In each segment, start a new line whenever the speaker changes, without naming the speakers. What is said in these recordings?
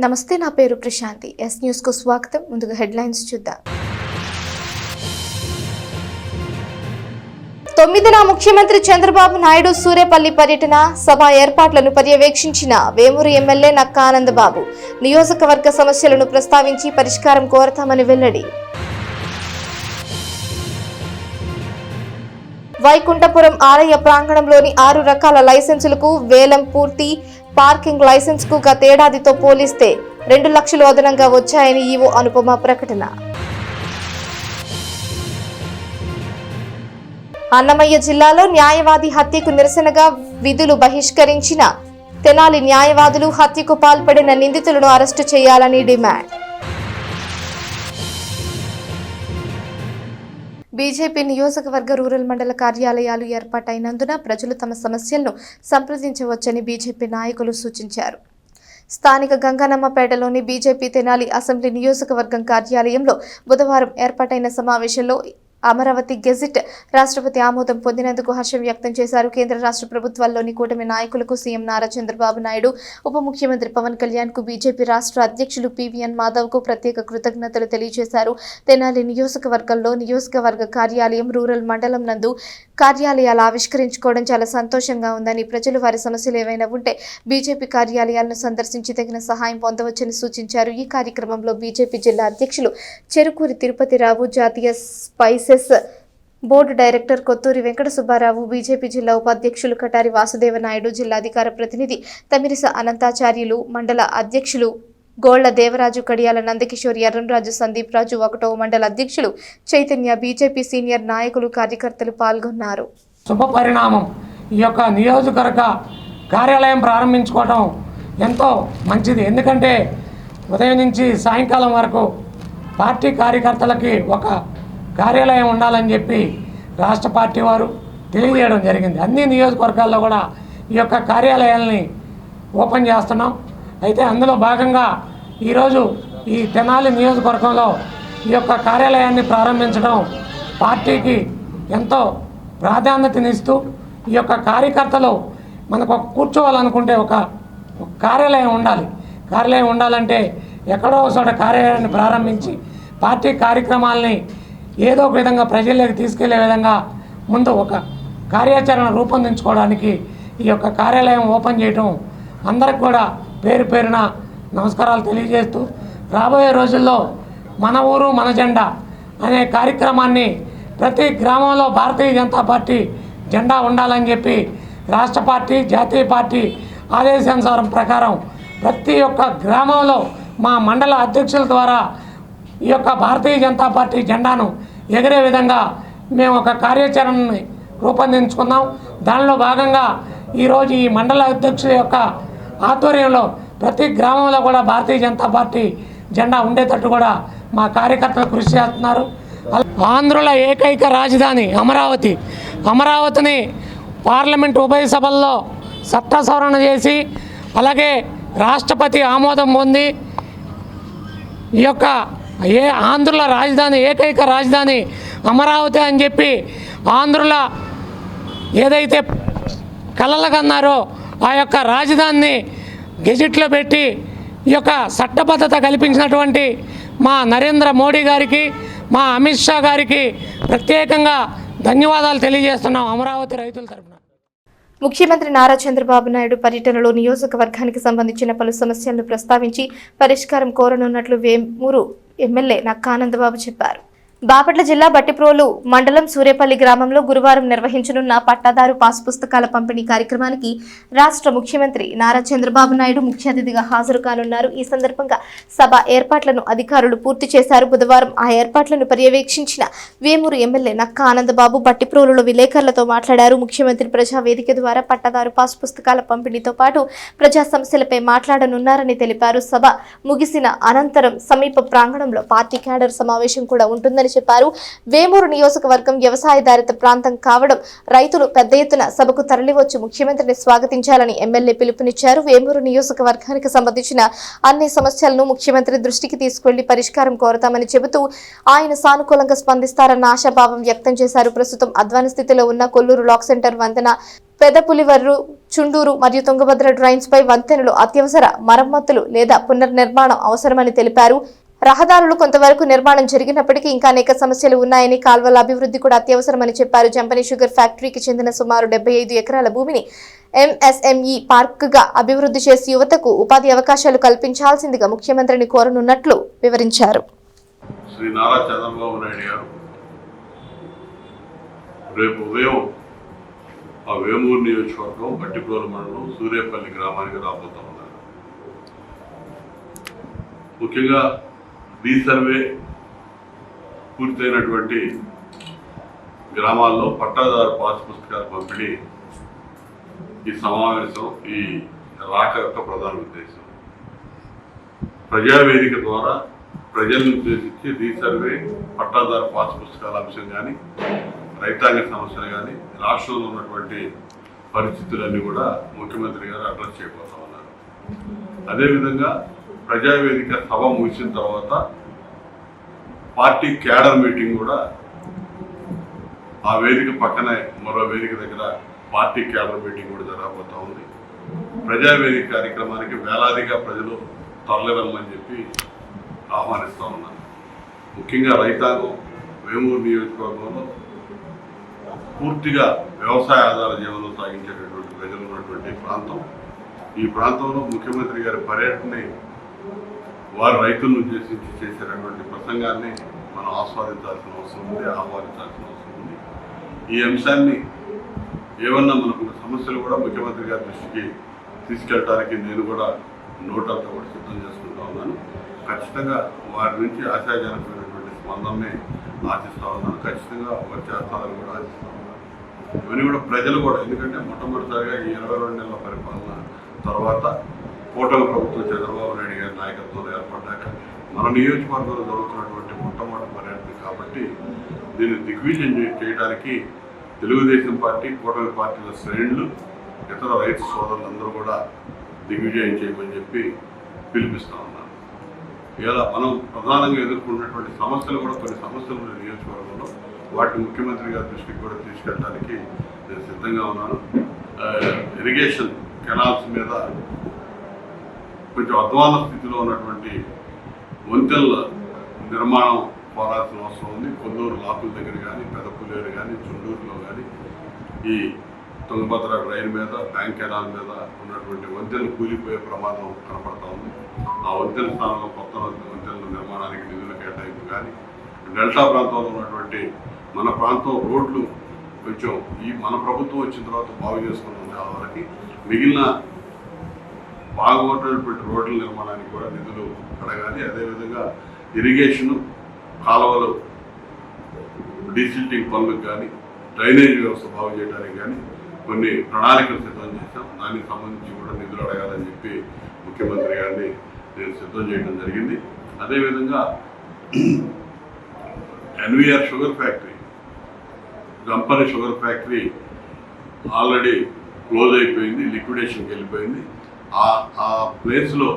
నమస్తే, నా పేరు ప్రశాంతి. ఎస్ న్యూస్ కు స్వాగతం. ముందుగా హెడ్లైన్స్ చూద్దాం. 9న ముఖ్యమంత్రి చంద్రబాబు నాయుడు సూరేపల్లి పర్యటన, సభ ఏర్పాట్లను పర్యవేక్షించిన వేమూరు ఎమ్మెల్యే నక్కా ఆనందబాబు. నియోజకవర్గ సమస్యలను ప్రస్తావించి పరిష్కారం కోరతామని వెల్లడి. వైకుంఠపురం ఆలయ ప్రాంగణంలోని 6 రకాల లైసెన్సులకు వేలం పూర్తి. పార్కింగ్ లైసెన్స్ కు గతేడాదితో పోలిస్తే 2 లక్షలు అదనంగా వచ్చాయని ఈవో అనుపమ ప్రకటన. అన్నమయ్య జిల్లాలో న్యాయవాది హత్యకు నిరసనగా విధులు బహిష్కరించిన తెనాలి న్యాయవాదులు. హత్యకు పాల్పడిన నిందితులను అరెస్టు చేయాలని డిమాండ్. బీజేపీ నియోజకవర్గ రూరల్ మండల కార్యాలయాలు ఏర్పాటైనందున ప్రజలు తమ సమస్యలను సంప్రదించవచ్చని బీజేపీ నాయకులు సూచించారు. స్థానిక గంగన్నమ్మపేటలోని బీజేపీ తెనాలి అసెంబ్లీ నియోజకవర్గం కార్యాలయంలో బుధవారం ఏర్పాటైన సమావేశంలో అమరావతి గెజిట్ రాష్ట్రపతి ఆమోదం పొందినందుకు హర్షం వ్యక్తం చేశారు. కేంద్ర రాష్ట్ర ప్రభుత్వాల్లోని కూటమి నాయకులకు సీఎం నారా చంద్రబాబు నాయుడు, ఉప ముఖ్యమంత్రి పవన్ కళ్యాణ్ కు బీజేపీ రాష్ట్ర అధ్యక్షులు పివిఎన్ మాధవ్ కు ప్రత్యేక కృతజ్ఞతలు తెలియజేశారు. తెనాలి నియోజకవర్గంలో నియోజకవర్గ కార్యాలయం, రూరల్ మండలం నందు కార్యాలయాలు ఆవిష్కరించుకోవడం చాలా సంతోషంగా ఉందని, ప్రజలు వారి సమస్యలు ఏవైనా ఉంటే బీజేపీ కార్యాలయాలను సందర్శించి తగిన సహాయం పొందవచ్చని సూచించారు. ఈ కార్యక్రమంలో బీజేపీ జిల్లా అధ్యక్షులు చెరుకూరి తిరుపతిరావు, జాతీయ spices board director Kothuri Venkata Subbarao, BJP జిల్లా ఉపాధ్యక్షులు కటారి వాసుదేవ నాయుడు, జిల్లా అధికార ప్రతినిధి తమిరిస అనంతాచార్యులు, మండల అధ్యక్షులు గోళ్ల దేవరాజు, కడియాల నందకిషోర్, ఎర్రంరాజు, సందీప్ రాజు, 1వ మండల అధ్యక్షులు చైతన్య, బీజేపీ సీనియర్ నాయకులు, కార్యకర్తలు పాల్గొన్నారు.
శుభ పరిణామం. ఈ యొక్క నియోజకవర్గ కార్యాలయం ప్రారంభించుకోవడం ఎంతో మంచిది. ఎందుకంటే ఉదయం నుంచి సాయంకాలం వరకు పార్టీ కార్యకర్తలకి ఒక కార్యాలయం ఉండాలని చెప్పి రాష్ట్ర పార్టీ వారు తెలియజేయడం జరిగింది. అన్ని నియోజకవర్గాల్లో కూడా ఈ యొక్క కార్యాలయాల్ని ఓపెన్ చేస్తున్నాం. అయితే అందులో భాగంగా ఈరోజు ఈ తెనాలి నియోజకవర్గంలో ఈ యొక్క కార్యాలయాన్ని ప్రారంభించడం పార్టీకి ఎంతో ప్రాధాన్యతనిస్తూ, ఈ యొక్క కార్యకర్తలు మనకు ఒక కూర్చోవాలనుకుంటే ఒక కార్యాలయం ఉండాలి. కార్యాలయం ఉండాలంటే ఎక్కడో చోట కార్యాలయాన్ని ప్రారంభించి పార్టీ కార్యక్రమాలని ఏదో ఒక విధంగా ప్రజల్లోకి తీసుకెళ్లే విధంగా ముందు ఒక కార్యాచరణ రూపొందించుకోవడానికి ఈ యొక్క కార్యాలయం ఓపెన్ చేయడం అందరికి కూడా పేరు పేరున నమస్కారాలు తెలియజేస్తూ, రాబోయే రోజుల్లో మన ఊరు మన జెండా అనే కార్యక్రమాన్ని ప్రతి గ్రామంలో భారతీయ జనతా పార్టీ జెండా ఉండాలని చెప్పి రాష్ట్ర పార్టీ, జాతీయ పార్టీ ఆదేశానుసారం ప్రకారం ప్రతి ఒక్క గ్రామంలో మా మండల అధ్యక్షుల ద్వారా ఈ యొక్క భారతీయ జనతా పార్టీ జెండాను ఎగిరే విధంగా మేము ఒక కార్యాచరణని రూపొందించుకున్నాం. దానిలో భాగంగా ఈరోజు ఈ మండల అధ్యక్షుల యొక్క ఆధ్వర్యంలో ప్రతి గ్రామంలో కూడా భారతీయ జనతా పార్టీ జెండా ఉండేటట్టు కూడా మా కార్యకర్తలు కృషి చేస్తున్నారు. ఆంధ్రుల ఏకైక రాజధాని అమరావతిని పార్లమెంట్ ఉభయ సభల్లో చట్ట సవరణ చేసి, అలాగే రాష్ట్రపతి ఆమోదం పొంది ఈ యొక్క ఆంధ్రుల రాజధాని, ఏకైక రాజధాని అమరావతి అని చెప్పి ఆంధ్రుల ఏదైతే కలలుగన్నారో ఆ యొక్క రాజధానిని గెజిట్లో పెట్టి ఈ యొక్క చట్టబద్ధత కల్పించినటువంటి మా నరేంద్ర మోడీ గారికి, మా అమిత్ షా గారికి ప్రత్యేకంగా ధన్యవాదాలు తెలియజేస్తున్నాం అమరావతి రైతుల తరఫున.
ముఖ్యమంత్రి నారా చంద్రబాబు నాయుడు పర్యటనలో నియోజకవర్గానికి సంబంధించిన పలు సమస్యలను ప్రస్తావించి పరిష్కారం కోరనున్నట్లు వేమూరు ఎమ్మెల్యే నక్కా ఆనందబాబు చెప్పారు. బాపట్ల జిల్లా బట్టిప్రోలు మండలం సూరేపల్లి గ్రామంలో గురువారం నిర్వహించనున్న పట్టాదారు పాస్ పుస్తకాల పంపిణీ కార్యక్రమానికి రాష్ట్ర ముఖ్యమంత్రి నారా చంద్రబాబు నాయుడు ముఖ్య అతిథిగా హాజరు కానున్నారు. ఈ సందర్భంగా సభ ఏర్పాట్లను అధికారులు పూర్తి చేశారు. బుధవారం ఆ ఏర్పాట్లను పర్యవేక్షించిన వేమూరు ఎమ్మెల్యే నక్కా ఆనందబాబు బట్టిప్రోలులో విలేకరులతో మాట్లాడారు. ముఖ్యమంత్రి ప్రజా వేదిక ద్వారా పట్టాదారు పాస్ పుస్తకాల పంపిణీతో పాటు ప్రజా సమస్యలపై మాట్లాడనున్నారని తెలిపారు. సభ ముగిసిన అనంతరం సమీప ప్రాంగణంలో పార్టీ క్యాడర్ సమావేశం కూడా ఉంటుందని చేస్తామని చెప్పారు. వేమూరు నియోజకవర్గం వ్యవసాయధారిత ప్రాంతం కావడం రైతులు పెద్ద ఎత్తున సభకు తరలివచ్చి ముఖ్యమంత్రిని స్వాగతించాలని ఎమ్మెల్యే పిలుపునిచ్చారు. వేమూరు నియోజకవర్గానికి సంబంధించిన అన్ని సమస్యలను ముఖ్యమంత్రి దృష్టికి తీసుకెళ్లి పరిష్కారం కోరతామని చెబుతూ ఆయన సానుకూలంగా స్పందిస్తారన్న ఆశాభావం వ్యక్తం చేశారు. ప్రస్తుతం అధ్వాన స్థితిలో ఉన్న కొల్లూరు లాక్ సెంటర్ వంతెన, పెదపులివర్రు, చుండూరు మరియు తుంగభద్ర డ్రైన్స్ పై వంతెనలు అత్యవసర మరమ్మతులు లేదా పునర్నిర్మాణం అవసరమని తెలిపారు. రహదారులు కొంతవరకు నిర్మాణం జరిగినప్పటికీ ఇంకా అనేక సమస్యలు ఉన్నాయని, కాల్వల అభివృద్ధి కూడా అత్యవసరమని చెప్పారు. జంపని షుగర్ ఫ్యాక్టరీకి చెందిన సుమారు 75 ఎకరాల భూమిని ఎంఎస్ఎంఈ పార్క్ గా అభివృద్ధి చేసి యువతకు ఉపాధి అవకాశాలు కల్పించాల్సిందిగా ముఖ్యమంత్రిని కోరనున్నట్లు వివరించారు.
శ్రీ నారా చంద్రబాబు నాయుడు గారు రేపు ఉదయం ఆ వేమూరు నియోజకవర్గం బట్టిప్రోలు మండలం సూర్యపల్లి గ్రామానికి రాబోతా ఉన్నారు. ముఖ్యంగా రీసర్వే పూర్తయినటువంటి గ్రామాల్లో పట్టాదారు పాస్ పుస్తకాల పంపిణీ ఈ సమావేశం, ఈ రాక యొక్క ప్రధాన ఉద్దేశం. ప్రజావేదిక ద్వారా ప్రజలను ఉద్దేశించి రీసర్వే, పట్టాదారు పాస్ పుస్తకాల అంశం కానీ, రైతాంగ సమస్యలు కానీ, రాష్ట్రంలో ఉన్నటువంటి పరిస్థితులన్నీ కూడా ముఖ్యమంత్రి గారు అడ్రస్ చేయబోతా ఉన్నారు. అదేవిధంగా ప్రజావేదిక సభ ముగిసిన తర్వాత పార్టీ క్యాడర్ మీటింగ్ కూడా ఆ వేదిక పక్కనే మరో వేదిక దగ్గర పార్టీ క్యాడర్ మీటింగ్ కూడా జరగబోతా ఉంది. ప్రజావేదిక కార్యక్రమానికి వేలాదిగా ప్రజలు తరలివెళ్ళమని చెప్పి ఆహ్వానిస్తూ ఉన్నారు. ముఖ్యంగా రైతాంగం వేమూరు నియోజకవర్గంలో పూర్తిగా వ్యవసాయ ఆధార జీవనం సాగించేటటువంటి ప్రజలు ఉన్నటువంటి ప్రాంతం. ఈ ప్రాంతంలో ముఖ్యమంత్రి గారి పర్యటనని, వారు రైతులను ఉద్దేశించి చేసేటటువంటి ప్రసంగాన్ని మనం ఆస్వాదించాల్సిన అవసరం ఉంది, ఆహ్వానించాల్సిన అవసరం ఉంది. ఈ అంశాన్ని ఏమన్నా మనకు సమస్యలు కూడా ముఖ్యమంత్రి గారి దృష్టికి తీసుకెళ్ళడానికి నేను కూడా నోటంతా కూడా సిద్ధం చేసుకుంటా ఉన్నాను. ఖచ్చితంగా వారి నుంచి ఆశాజనకమైనటువంటి స్పందనని ఆశిస్తూ ఉన్నాను. ఖచ్చితంగా వారి చేస్తారని కూడా ఆశిస్తూ ఉన్నాను. ఇవన్నీ కూడా ప్రజలు కూడా, ఎందుకంటే మొట్టమొదటిసారిగా ఈ 22 నెలల పరిపాలన తర్వాత కూటమి ప్రభుత్వం చంద్రబాబు నాయుడు గారి నాయకత్వంలో ఏర్పడ్డాక మన నియోజకవర్గంలో జరుగుతున్నటువంటి మొట్టమొదటి పర్యటన కాబట్టి దీన్ని దిగ్విజయం చేయడానికి తెలుగుదేశం పార్టీ, కూటమి పార్టీల శ్రేణులు, ఇతర రైతు సోదరులందరూ కూడా దిగ్విజయం చేయమని చెప్పి పిలిపిస్తూ ఉన్నారు. ఇలా మనం ప్రధానంగా ఎదుర్కొన్నటువంటి సమస్యలు కూడా, కొన్ని సమస్యలు ఉన్న నియోజకవర్గంలో వాటిని ముఖ్యమంత్రి గారి దృష్టికి కూడా తీసుకెళ్ళడానికి నేను సిద్ధంగా ఉన్నాను. ఇరిగేషన్ కెనాల్స్ మీద కొంచెం అధ్వాన స్థితిలో ఉన్నటువంటి వంతెనల నిర్మాణం కోరాల్సిన అవసరం ఉంది. కొల్లూరు లాకుల దగ్గర కానీ, పెదపులేరు కానీ, చుండూరులో కానీ, ఈ తుంగభద్ర డ్రైన్ మీద, బ్యాంక్ కెనాల్ మీద ఉన్నటువంటి వంతెనలు కూలిపోయే ప్రమాదం కనపడతా ఉంది. ఆ వంతెన స్థానంలో కొత్త వంతెనల నిర్మాణానికి నిధులు కేటాయింపు కానీ, డెల్టా ప్రాంతంలో ఉన్నటువంటి మన ప్రాంతం రోడ్లు కొంచెం మన ప్రభుత్వం వచ్చిన తర్వాత బాగు చేసుకున్నాం వాళ్ళకి, మిగిలిన బాగున్నటువంటి రోడ్ల నిర్మాణానికి కూడా నిధులు అడగాలి. అదేవిధంగా ఇరిగేషను, కాలువలు, డీసిల్టింగ్ పనులకు కానీ, డ్రైనేజ్ వ్యవస్థ బాగు చేయడానికి కానీ కొన్ని ప్రణాళికలు సిద్ధం చేశాం. దానికి సంబంధించి కూడా నిధులు అడగాలని చెప్పి ముఖ్యమంత్రి గారిని నేను సిద్ధం చేయడం జరిగింది. అదేవిధంగా ఎన్వీఆర్ షుగర్ ఫ్యాక్టరీ, గంపని షుగర్ ఫ్యాక్టరీ ఆల్రెడీ క్లోజ్ అయిపోయింది, లిక్విడేషన్కి వెళ్ళిపోయింది. ఆ ప్లేస్లో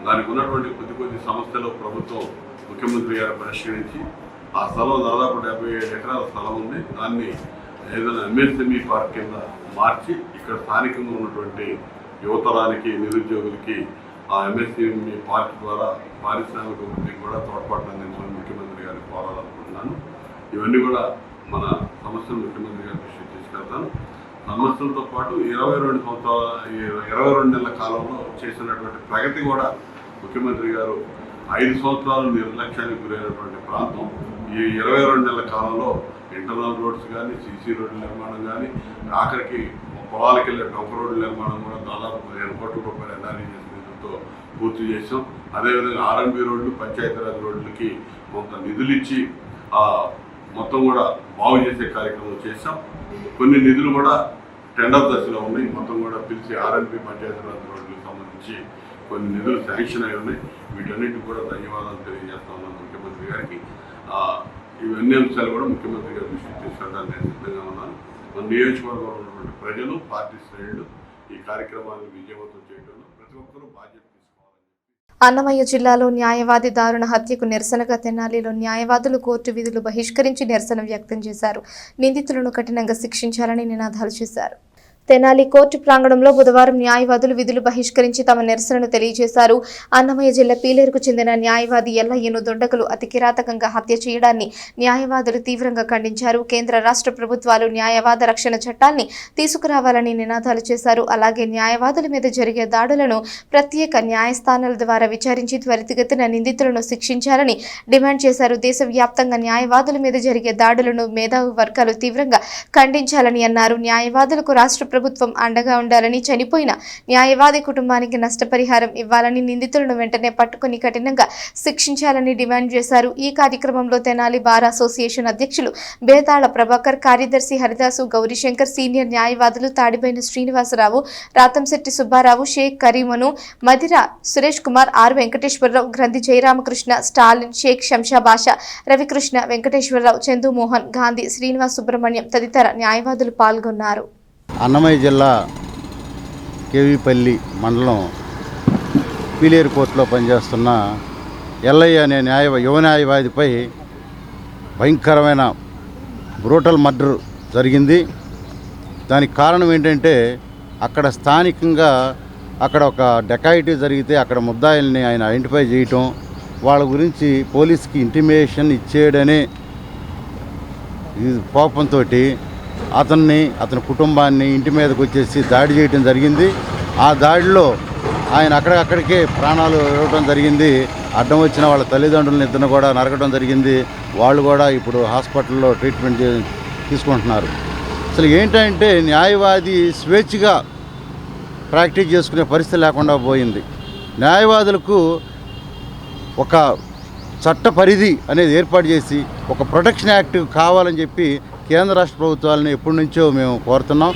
దానికి ఉన్నటువంటి కొద్ది సమస్యలు ప్రభుత్వం, ముఖ్యమంత్రి గారు పరిష్కరించి ఆ స్థలం దాదాపు 77 ఎకరాల స్థలం ఉంది. దాన్ని ఏదైనా ఎంఎస్ఎంఈ పార్క్ కింద మార్చి ఇక్కడ స్థానికంగా ఉన్నటువంటి యువతరానికి, నిరుద్యోగులకి ఆ ఎంఎస్ఎంఈ పార్క్ ద్వారా పారిశ్రామిక అభివృద్ధికి కూడా తోడ్పాటు అందించమని ముఖ్యమంత్రి గారిని కోరాలనుకుంటున్నాను. ఇవన్నీ కూడా మన సమస్యలు ముఖ్యమంత్రి గారి దృష్టికి తీసుకెళ్తాను. సమస్యలతో పాటు 22 నెలల కాలంలో చేసినటువంటి ప్రగతి కూడా ముఖ్యమంత్రి గారు 5 సంవత్సరాలు నిర్లక్ష్యానికి గురైనటువంటి ప్రాంతం ఈ 22 నెలల కాలంలో ఇంటర్నల్ రోడ్స్ కానీ, సీసీ రోడ్ల నిర్మాణం కానీ, ఆఖరికి పొలాలకు వెళ్ళే డొంక రోడ్ల నిర్మాణం కూడా దాదాపు 15 కోట్ల రూపాయల ఎన్ఆర్ఈజీఎస్ నిధులతో పూర్తి చేసాం. అదేవిధంగా ఆర్ఎన్బి రోడ్లు, పంచాయతీరాజ్ రోడ్లకి కొంత నిధులు ఇచ్చి మొత్తం కూడా బాగు చేసే కార్యక్రమం చేశాం. కొన్ని నిధులు కూడా టెండర్ దశలో ఉన్నాయి. మొత్తం కూడా పిలిచి ఆర్ఎన్బి, పంచాయతీరాజ్ రోడ్లకు సంబంధించి కొన్ని నిధులు శాంక్షన్ అయి ఉన్నాయి. వీటన్నిటికి కూడా ధన్యవాదాలు తెలియజేస్తా ఉన్నాను ముఖ్యమంత్రి గారికి. ఇవన్నీ అంశాలు కూడా ముఖ్యమంత్రి గారు దృష్టికి తీసుకెళ్ళడానికి నేను సిద్ధంగా ఉన్నాను. మన నియోజకవర్గంలో ఉన్నటువంటి ప్రజలు, పార్టీ శ్రేణులు ఈ కార్యక్రమాన్ని విజయవంతం చేయడంలో ప్రతి ఒక్కరూ బాధ్యత తీసుకోవాలని.
అన్నమయ్య జిల్లాలో న్యాయవాది దారుణ హత్యకు నిరసనగా తెనాలిలో న్యాయవాదులు కోర్టు విధులు బహిష్కరించి నిరసన వ్యక్తం చేశారు. నిందితులను కఠినంగా శిక్షించాలని నినాదాలు చేశారు. తెనాలి కోర్టు ప్రాంగణంలో బుధవారం న్యాయవాదులు విధులు బహిష్కరించి తమ నిరసనను తెలియజేశారు. అన్నమయ్య జిల్లా పీలేరుకు చెందిన న్యాయవాది ఎల్లయ్యను దుండగులు అతి కిరాతకంగా హత్య చేయడాన్ని న్యాయవాదులు తీవ్రంగా ఖండించారు. కేంద్ర రాష్ట్ర ప్రభుత్వాలు న్యాయవాద రక్షణ చట్టాల్ని తీసుకురావాలని నినాదాలు చేశారు. అలాగే న్యాయవాదుల మీద జరిగే దాడులను ప్రత్యేక న్యాయస్థానాల ద్వారా విచారించి త్వరితగతిన నిందితులను శిక్షించాలని డిమాండ్ చేశారు. దేశవ్యాప్తంగా న్యాయవాదుల మీద జరిగే దాడులను మేధావి వర్గాలు తీవ్రంగా ఖండించాలని అన్నారు. న్యాయవాదులకు రాష్ట్ర ప్రభుత్వం అండగా ఉండాలని, చనిపోయిన న్యాయవాది కుటుంబానికి నష్టపరిహారం ఇవ్వాలని, నిందితులను వెంటనే పట్టుకుని కఠినంగా శిక్షించాలని డిమాండ్ చేశారు. ఈ కార్యక్రమంలో తెనాలి బార్ అసోసియేషన్ అధ్యక్షులు బేతాళ ప్రభాకర్, కార్యదర్శి హరిదాసు, గౌరీశంకర్, సీనియర్ న్యాయవాదులు తాడిబైన శ్రీనివాసరావు, రాతంశెట్టి సుబ్బారావు, షేక్ కరీమను, మదిర సురేష్ కుమార్, ఆర్ వెంకటేశ్వరరావు, గ్రంథి జయరామకృష్ణ, స్టాలిన్, షేక్ శంషా బాషా, రవికృష్ణ, వెంకటేశ్వరరావు, చందుమోహన్, గాంధీ, శ్రీనివాస్ సుబ్రహ్మణ్యం తదితర న్యాయవాదులు పాల్గొన్నారు.
అన్నమయ్య జిల్లా కేవీపల్లి మండలం పీలేరు కోర్టులో పనిచేస్తున్న ఎల్లయ్య అనే యువ న్యాయవాదిపై భయంకరమైన బ్రూటల్ మర్డర్ జరిగింది. దానికి కారణం ఏంటంటే అక్కడ స్థానికంగా అక్కడ ఒక డెకాయిటీ జరిగితే అక్కడ ముద్దాయిల్ని ఆయన ఐడెంటిఫై చేయటం, వాళ్ళ గురించి పోలీస్కి ఇంటిమేషన్ ఇచ్చేయడనే కోపంతో అతని కుటుంబాన్ని ఇంటి మీదకి వచ్చేసి దాడి చేయడం జరిగింది. ఆ దాడిలో ఆయన అక్కడికే ప్రాణాలు ఇవ్వడం జరిగింది. అడ్డం వచ్చిన వాళ్ళ తల్లిదండ్రులను ఇద్దరు కూడా నరకడం జరిగింది. వాళ్ళు కూడా ఇప్పుడు హాస్పిటల్లో ట్రీట్మెంట్ తీసుకుంటున్నారు. అసలు ఏంటంటే న్యాయవాది స్వేచ్ఛగా ప్రాక్టీస్ చేసుకునే పరిస్థితి లేకుండా పోయింది. న్యాయవాదులకు ఒక చట్ట పరిధి అనేది ఏర్పాటు చేసి ఒక ప్రొటెక్షన్ యాక్ట్ కావాలని చెప్పి కేంద్ర రాష్ట్ర ప్రభుత్వాలను ఎప్పటి నుంచో మేము కోరుతున్నాం.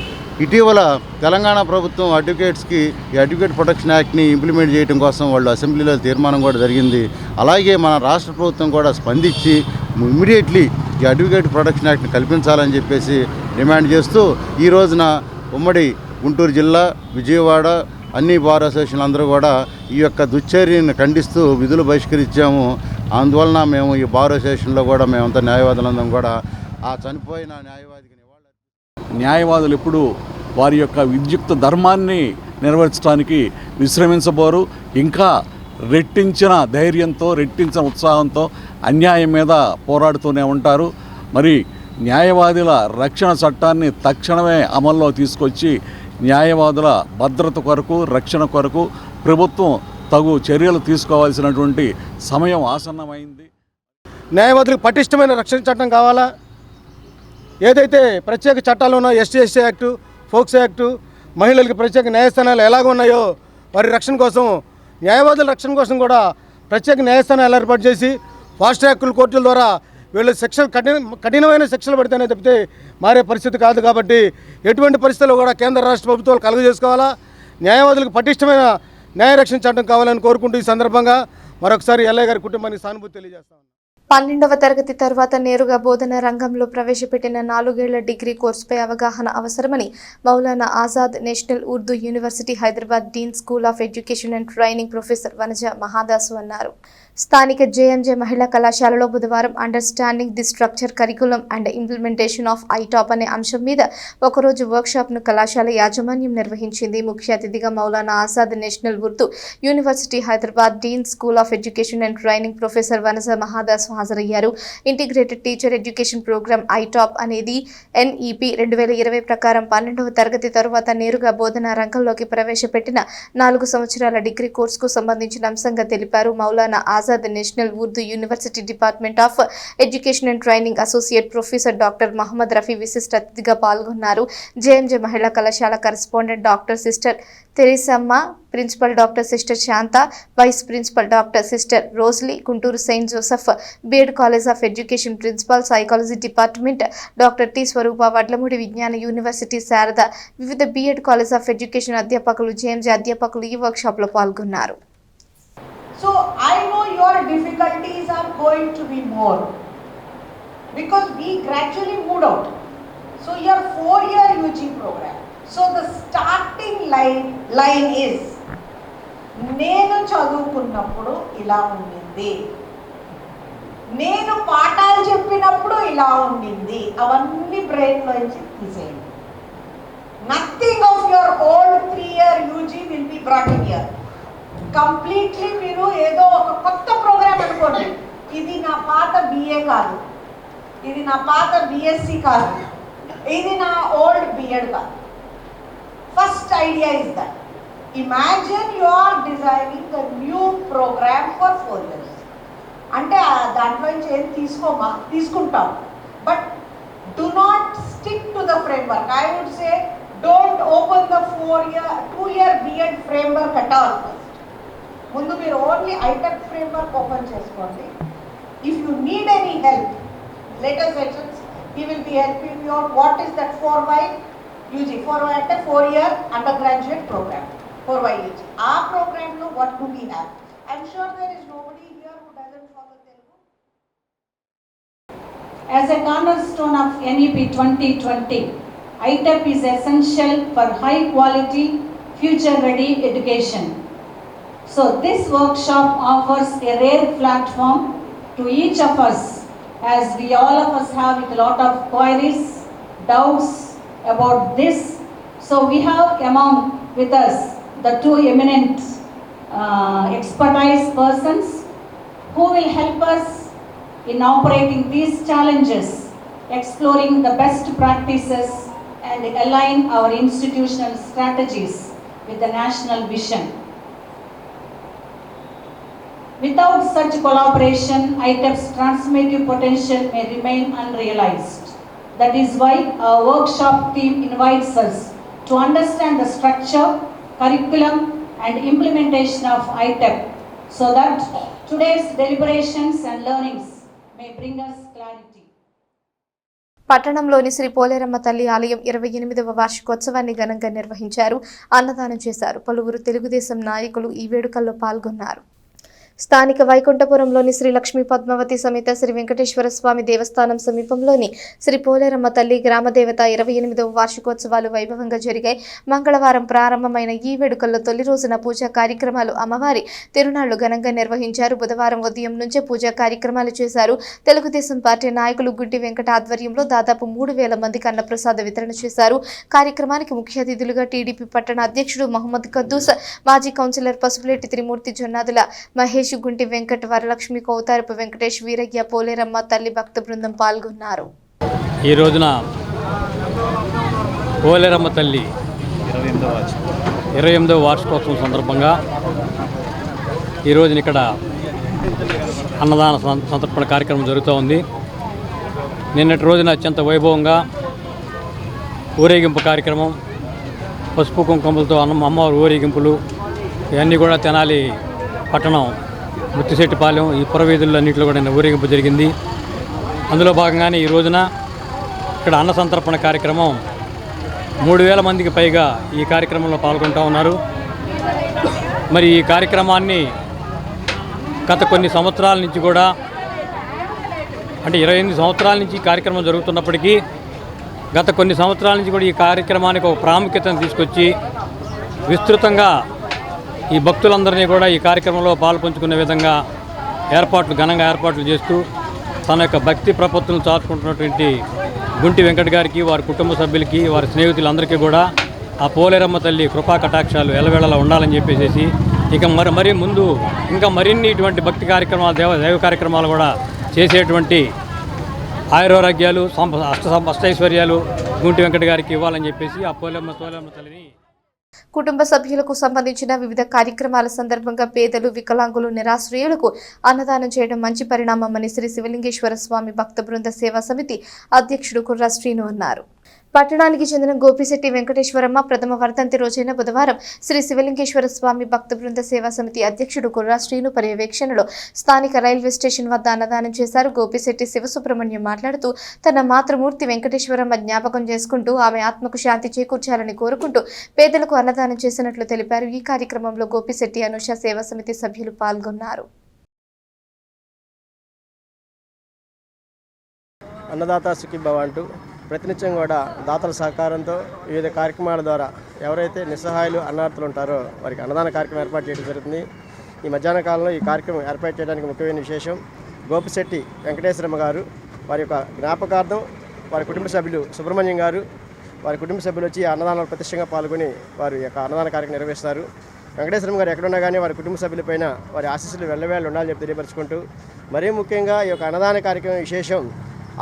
ఇటీవల తెలంగాణ ప్రభుత్వం అడ్వకేట్స్కి ఈ అడ్వకేట్ ప్రొటెక్షన్ యాక్ట్ని ఇంప్లిమెంట్ చేయడం కోసం వాళ్ళు అసెంబ్లీలో తీర్మానం కూడా జరిగింది. అలాగే మన రాష్ట్ర ప్రభుత్వం కూడా స్పందించి ఇమ్మీడియట్లీ ఈ అడ్వకేట్ ప్రొటెక్షన్ యాక్ట్ని కల్పించాలని చెప్పేసి డిమాండ్ చేస్తూ ఈ రోజున ఉమ్మడి గుంటూరు జిల్లా, విజయవాడ అన్ని బార్ అసోసియేషన్లు అందరూ కూడా ఈ యొక్క దుశ్చర్యను ఖండిస్తూ విధులు బహిష్కరించాము. అందువలన మేము ఈ బార్ అసోసియేషన్లో కూడా మేమంతా న్యాయవాదులందరం కూడా ఆ చనిపోయిన న్యాయవాదికి
న్యాయవాదులు ఎప్పుడు వారి యొక్క విద్యుక్త ధర్మాన్ని నెరవేర్చడానికి విశ్రమించబోరు. ఇంకా రెట్టించిన ధైర్యంతో, రెట్టించిన ఉత్సాహంతో అన్యాయం మీద పోరాడుతూనే ఉంటారు. మరి న్యాయవాదుల రక్షణ చట్టాన్ని తక్షణమే అమల్లో తీసుకొచ్చి న్యాయవాదుల భద్రత కొరకు, రక్షణ కొరకు ప్రభుత్వం తగు చర్యలు తీసుకోవాల్సినటువంటి సమయం ఆసన్నమైంది.
న్యాయవాదులకు పటిష్టమైన రక్షణ చట్టం కావాలా? ఏదైతే ప్రత్యేక చట్టాలు ఉన్నాయో, ఎస్సీ యాక్టు, ఫోక్సో యాక్టు, మహిళలకు ప్రత్యేక న్యాయస్థానాలు ఎలాగ ఉన్నాయో వారి రక్షణ కోసం, న్యాయవాదుల రక్షణ కోసం కూడా ప్రత్యేక న్యాయస్థానాలు ఏర్పాటు చేసి ఫాస్ట్ ట్రాక్ కోర్టుల ద్వారా వీళ్ళు శిక్షలు కఠినమైన శిక్షలు పడితేనే తప్పితే మారే పరిస్థితి కాదు. కాబట్టి ఎటువంటి పరిస్థితుల్లో కూడా కేంద్ర రాష్ట్ర ప్రభుత్వాలు కలుగజేసుకోవాలా. న్యాయవాదులకు పటిష్టమైన న్యాయ రక్షణ చట్టం కావాలని కోరుకుంటూ ఈ సందర్భంగా మరొకసారి ఎల్లయ్య గారి కుటుంబానికి సానుభూతి తెలియజేస్తాను.
12వ తరగతి తర్వాత నేరుగా బోధన రంగంలో ప్రవేశపెట్టిన 4 ఏళ్ల డిగ్రీ కోర్సుపై అవగాహన అవసరమని Maulana Azad national Urdu university Hyderabad dean school of education and training professor Vanaja Mahadasu అన్నారు. స్థానిక జేఎంజే మహిళా కళాశాలలో బుధవారం understanding the structure curriculum and implementation of ITEP అనే అంశం మీద ఒకరోజు వర్క్షాప్ను కళాశాల యాజమాన్యం నిర్వహించింది. ముఖ్య అతిథిగా Maulana Azad national Urdu university Hyderabad dean school of education and training professor Vanaja Mahadasu హాజరయ్యారు. Integrated teacher education programme ITEP అనేది NEP 2020 ప్రకారం 12వ తరగతి తరువాత నేరుగా బోధనా రంగంలోకి ప్రవేశపెట్టిన 4 సంవత్సరాల డిగ్రీ కోర్సుకు సంబంధించిన అంశంగా తెలిపారు. Maulana Azad national Urdu university department of education and training associate professor doctor Mohammed Rafi విశిష్ట అతిథిగా పాల్గొన్నారు. జేఎంజే మహిళా కళాశాల correspondent doctor sister Theresamma, principal doctor sister Shanta, vice principal doctor sister Rosely, Guntur saint Joseph BEd college of education principal psychology department doctor T Swaroopa, Vadlamudi Vignan university Sarada, వివిధ BEd college of education అధ్యాపకులు, JMJ అధ్యాపకులు ఈ వర్క్షాప్లో పాల్గొన్నారు.
So I know your difficulties are going to be more. because we gradually moved out. So your 4-year UG program. So the starting line is నేను చదువుకున్నప్పుడు ఇలా ఉండింది, నేను పాఠాలు చెప్పినప్పుడు ఇలా ఉండింది, అవన్నీ బ్రెయిన్లో నుంచి తీసేయండి. Nothing of your old 3-year UG will be brought in here. Completely మీరు ఏదో ఒక కొత్త ప్రోగ్రామ్ అనుకోండి, ఇది నా పాత BA కాదు, ఇది నా పాత BSc కాదు, ఇది నా ఓల్డ్ B.Ed కాదు. First idea is that imagine you are designing a new program for 4 years. అంటే దాంట్లో నుంచి ఏం తీసుకుంటాం, but do not stick to the framework. I would say don't open the 2-year B.Ed framework at all first. ముందు మీరు only ఐటెక్ framework open చేసుకోండి. If you need any help later sessions he will be helping you out. What is that 4Y UG? 4Y అంటే 4-year undergraduate program, 4Y UG. ఆ ప్రోగ్రామ్లో what do we have? I'm sure there is nobody here who doesn't follow Telugu.
As a cornerstone of NEP 2020, ITEP is essential for high quality, future ready education. So this workshop offers a rare platform to each of us, as we all of us have a lot of queries, doubts about this. So we have among with us the two eminent expertise persons who will help us in operating these challenges, exploring the best practices and align our institutional strategies with the national vision. Without such collaboration, ITEP's transformative potential may remain unrealized. That is why our workshop team invites us to understand the structure, curriculum and implementation of ITEP, so that today's deliberations and learnings may bring us clarity.
పట్టణంలోని శ్రీ పోలేరమ్మ తల్లి ఆలయం 28వ వార్షికోత్సవాన్ని ఘనంగా నిర్వహించారు. అన్నదానం చేశారు. పలువురు తెలుగుదేశం నాయకులు ఈ వేడుకల్లో పాల్గొన్నారు. స్థానిక వైకుంఠపురంలోని శ్రీ లక్ష్మీ పద్మావతి సమేత శ్రీ వెంకటేశ్వర స్వామి దేవస్థానం సమీపంలోని శ్రీ పోలేరమ్మ తల్లి గ్రామదేవత 28వ వార్షికోత్సవాలు వైభవంగా జరిగాయి. మంగళవారం ప్రారంభమైన ఈ వేడుకల్లో తొలి రోజున పూజా కార్యక్రమాలు, అమ్మవారి తిరునాళ్లు ఘనంగా నిర్వహించారు. బుధవారం ఉదయం నుంచే పూజా కార్యక్రమాలు చేశారు. తెలుగుదేశం పార్టీ నాయకులు గుంటి వెంకట ఆధ్వర్యంలో దాదాపు 3000 మందికి అన్నప్రసాద వితరణ చేశారు. కార్యక్రమానికి ముఖ్య అతిథులుగా టీడీపీ పట్టణ అధ్యక్షుడు మహమ్మద్ కద్దూస్, మాజీ కౌన్సిలర్ పసుపులేటి త్రిమూర్తి, జొన్నాదుల మహేష్, గుంటి వెంకట, వరలక్ష్మి, కౌతారపు వెంకటేష్, వీరయ్య, పోలేరమ్మ తల్లి భక్త బృందం పాల్గొన్నారు.
ఈ రోజున పోలేరమ్మ తల్లి 28వ వార్షికోత్సవం సందర్భంగా ఈ రోజున ఇక్కడ అన్నదాన సంతర్పణ కార్యక్రమం జరుగుతూ ఉంది. నిన్నటి రోజున అత్యంత వైభవంగా ఊరేగింపు కార్యక్రమం, పసుపు కుంకుమలతో అమ్మవారి ఊరేగింపులు ఇవన్నీ కూడా తెనాలి పట్టణం ముత్తిశెట్టిపాలెం ఈ పురవీధులన్నింటిలో కూడా ఊరేగింపు జరిగింది. అందులో భాగంగానే ఈ రోజున ఇక్కడ అన్న సంతర్పణ కార్యక్రమం 3000 మందికి పైగా ఈ కార్యక్రమంలో పాల్గొంటూ ఉన్నారు. మరి ఈ కార్యక్రమాన్ని గత కొన్ని సంవత్సరాల నుంచి కూడా, అంటే 28 సంవత్సరాల నుంచి ఈ కార్యక్రమం జరుగుతున్నప్పటికీ గత కొన్ని సంవత్సరాల నుంచి కూడా ఈ కార్యక్రమానికి ఒక ప్రాముఖ్యతను తీసుకొచ్చి విస్తృతంగా ఈ భక్తులందరినీ కూడా ఈ కార్యక్రమంలో పాల్పంచుకునే విధంగా ఘనంగా ఏర్పాట్లు చేస్తూ తన యొక్క భక్తి ప్రపత్తులను చాటుకుంటున్నటువంటి గుంటి వెంకట గారికి, వారి కుటుంబ సభ్యులకి, వారి స్నేహితులందరికీ కూడా ఆ పోలేరమ్మ తల్లి కృపా కటాక్షాలు ఎల్లవేళలా ఉండాలని చెప్పేసి ఇక మరి ముందు ఇంకా మరిన్ని ఇటువంటి భక్తి కార్యక్రమాలు, దైవ కార్యక్రమాలు కూడా చేసేటువంటి ఆయురారోగ్యాలు, అష్టైశ్వర్యాలు గుంటి వెంకట గారికి ఇవ్వాలని చెప్పేసి ఆ పోలేరమ్మ తల్లిని
కుటుంబ సభ్యులకు సంబంధించిన వివిధ కార్యక్రమాల సందర్భంగా పేదలు, వికలాంగులు, నిరాశ్రయులకు అన్నదానం చేయడం మంచి పరిణామమని శ్రీ శివలింగేశ్వర స్వామి భక్త బృంద సేవా సమితి అధ్యక్షుడు కుర్రా శ్రీను అన్నారు. పట్టణానికి చెందిన గోపిశెట్టి వెంకటేశ్వరమ్మ ప్రథమ వర్ధంతి రోజైన బుధవారం శ్రీ శివలింగేశ్వర స్వామి భక్త బృంద సేవా సమితి అధ్యక్షుడు కుర్రా శ్రీను పర్యవేక్షణలో స్థానిక రైల్వే స్టేషన్ వద్ద అన్నదానం చేశారు. గోపిశెట్టి శివసుబ్రహ్మణ్యం మాట్లాడుతూ తన మాతృమూర్తి వెంకటేశ్వరమ్మ జ్ఞాపకం చేసుకుంటూ ఆమె ఆత్మకు శాంతి చేకూర్చాలని కోరుకుంటూ పేదలకు అన్నదానం చేసినట్లు తెలిపారు. ఈ కార్యక్రమంలో గోపిశెట్టి, అనుష సేవా సమితి సభ్యులు పాల్గొన్నారు.
అన్నదాత సుఖీభవ అంటూ ప్రతినిత్యం కూడా దాతల సహకారంతో వివిధ కార్యక్రమాల ద్వారా ఎవరైతే నిస్సహాయులు అన్నార్థులు ఉంటారో వారికి అన్నదాన కార్యక్రమం ఏర్పాటు చేయడం జరుగుతుంది. ఈ మధ్యాహ్న కాలంలో ఈ కార్యక్రమం ఏర్పాటు చేయడానికి ముఖ్యమైన విశేషం గోపిశెట్టి వెంకటేశ్వరమ్మ గారు వారి యొక్క జ్ఞాపకార్థం వారి కుటుంబ సభ్యులు సుబ్రహ్మణ్యం గారు వారి కుటుంబ సభ్యులు వచ్చి అన్నదానంలో ప్రత్యక్షంగా పాల్గొని వారి యొక్క అన్నదాన కార్యక్రమం నిర్వహిస్తారు. వెంకటేశ్వరమ్మ గారు ఎక్కడున్నా కానీ వారి కుటుంబ సభ్యులపైన వారి ఆశీస్సులు వెళ్ళవేళ్ళు ఉండాలని చెప్పి తెలియపరుచుకుంటూ మరీ ముఖ్యంగా ఈ యొక్క అన్నదాన కార్యక్రమం విశేషం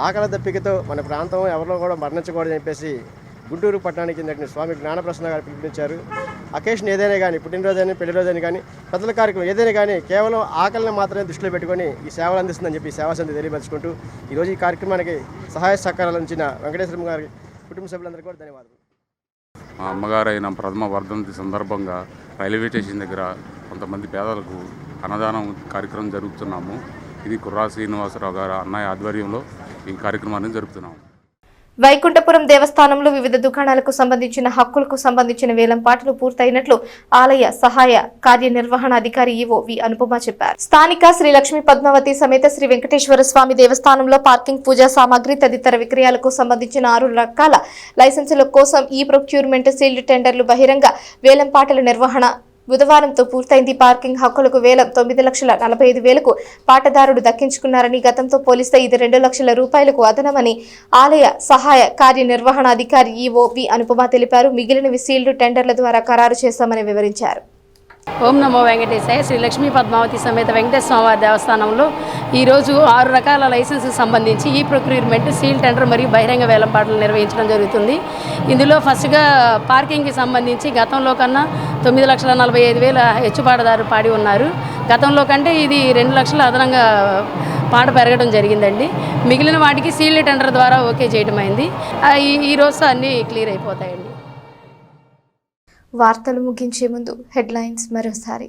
ఆకలి దప్పికతో మన ప్రాంతం ఎవరిలో కూడా మరణించకూడదని చెప్పేసి గుంటూరు పట్టణానికి చెందిన స్వామి జ్ఞానప్రసన్న గారు పిలుపునిచ్చారు. అకేషన్ ఏదైనా కానీ పుట్టినరోజైనా పెళ్లి రోజైనా కానీ పెద్దల కార్యక్రమం ఏదైనా కానీ కేవలం ఆకలిని మాత్రమే దృష్టిలో పెట్టుకొని ఈ సేవలు అందిస్తుందని చెప్పి సేవా సంధి తెలియపరుచుకుంటూ ఈరోజు ఈ కార్యక్రమానికి సహాయ సహకారాలు అందించిన వెంకటేశ్వరమ్మ గారి కుటుంబ సభ్యులందరికీ కూడా ధన్యవాదాలు.
మా అమ్మగారైన ప్రథమ వర్ధంతి సందర్భంగా రైల్వే స్టేషన్ దగ్గర కొంతమంది పేదలకు అన్నదానం కార్యక్రమం జరుపుతున్నాము. ఇది కుర్రా శ్రీనివాసరావు గారి అన్నయ్య ఆధ్వర్యంలో ఈ కార్యక్రమాన్ని జరుపుతున్నాము.
వైకుంఠపురం దేవస్థానంలో వివిధ దుకాణాలకు సంబంధించిన హక్కులకు సంబంధించిన వేలంపాటలు పూర్తయినట్లు ఆలయ సహాయ కార్యనిర్వహణాధికారి ఈవో వి అనుపమ చెప్పారు. స్థానిక శ్రీ లక్ష్మీ పద్మావతి సమేత శ్రీ వెంకటేశ్వర స్వామి దేవస్థానంలో పార్కింగ్, పూజా సామాగ్రి తదితర విక్రయాలకు సంబంధించిన 6 రకాల లైసెన్సుల కోసం ఈ ప్రొక్యూర్మెంట్ సీల్డ్ టెండర్లు బహిరంగ వేలంపాటల నిర్వహణ బుధవారంతో పూర్తయింది. పార్కింగ్ హక్కులకు 9,45,000కు పాటదారుడు దక్కించుకున్నారని, గతంతో పోలిస్తే ఇది 2 లక్షల రూపాయలకు అదనమని ఆలయ సహాయ కార్యనిర్వహణాధికారి ఈవో వి అనుపమ తెలిపారు. మిగిలినవి సీల్డ్ టెండర్ల ద్వారా ఖరారు చేశామని వివరించారు.
ఓం నమో వెంకటేశాయ. శ్రీ లక్ష్మీ పద్మావతి సమేత వెంకటేశ్వర స్వామివారి దేవస్థానంలో ఈరోజు 6 రకాల లైసెన్సుకు సంబంధించి ఈ ప్రొక్యూర్మెంట్, సీల్ టెండర్ మరియు బహిరంగ వేలంపాటలు నిర్వహించడం జరుగుతుంది. ఇందులో ఫస్ట్గా పార్కింగ్కి సంబంధించి గతంలో కన్నా 9,45,000 హెచ్చుపాటదారు పాడి ఉన్నారు. గతంలో కంటే ఇది 2 లక్షల అదనంగా పాట పెరగడం జరిగిందండి. మిగిలిన వాటికి సీల్డ్ టెండర్ ద్వారా ఓకే చేయడం అయింది. ఈ రోజు అన్నీ క్లియర్ అయిపోతాయండి.
వార్తలు ముగించే ముందు హెడ్లైన్స్ మరోసారి.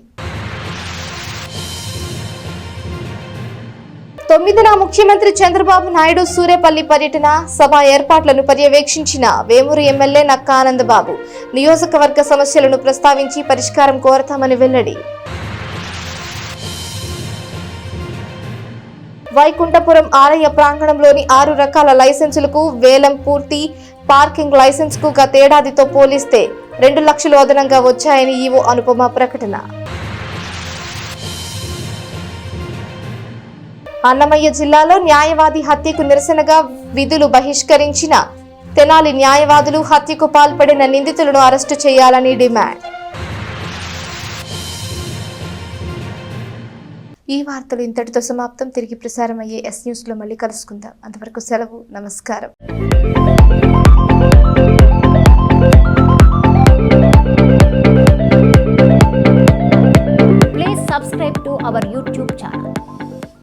9న ముఖ్యమంత్రి చంద్రబాబు నాయుడు సూర్యపల్లి పర్యటన, సభ ఏర్పాట్లను పర్యవేక్షించిన వేమూరు ఎమ్మెల్యే నక్కా ఆనందబాబు. నియోజకవర్గ సమస్యలను ప్రస్తావించి పరిష్కారం కోరతామని వెల్లడి. వైకుంఠపురం ఆలయ ప్రాంగణంలోని 6 రకాల లైసెన్సులకు వేలం పూర్తి. పార్కింగ్ లైసెన్స్కు గతేడాదితో పోలిస్తే 2 లక్షలు అదనంగా వచ్చాయని ఈవో అనుపమ ప్రకటన. అన్నమయ్య జిల్లాలో న్యాయవాది హత్యకు నిరసనగా విధులు బహిష్కరించిన తెనాలి న్యాయవాదులు. హత్యకు పాల్పడిన నిందితులను అరెస్టు చేయాలని డిమాండ్. ఈ వార్తలు ఇంతటితో సమాప్తం. తిరిగి ప్రసారమయ్యే ఎస్ న్యూస్లో మళ్ళీ కలుసుకుందాం. అంతవరకు సెలవు. నమస్కారం.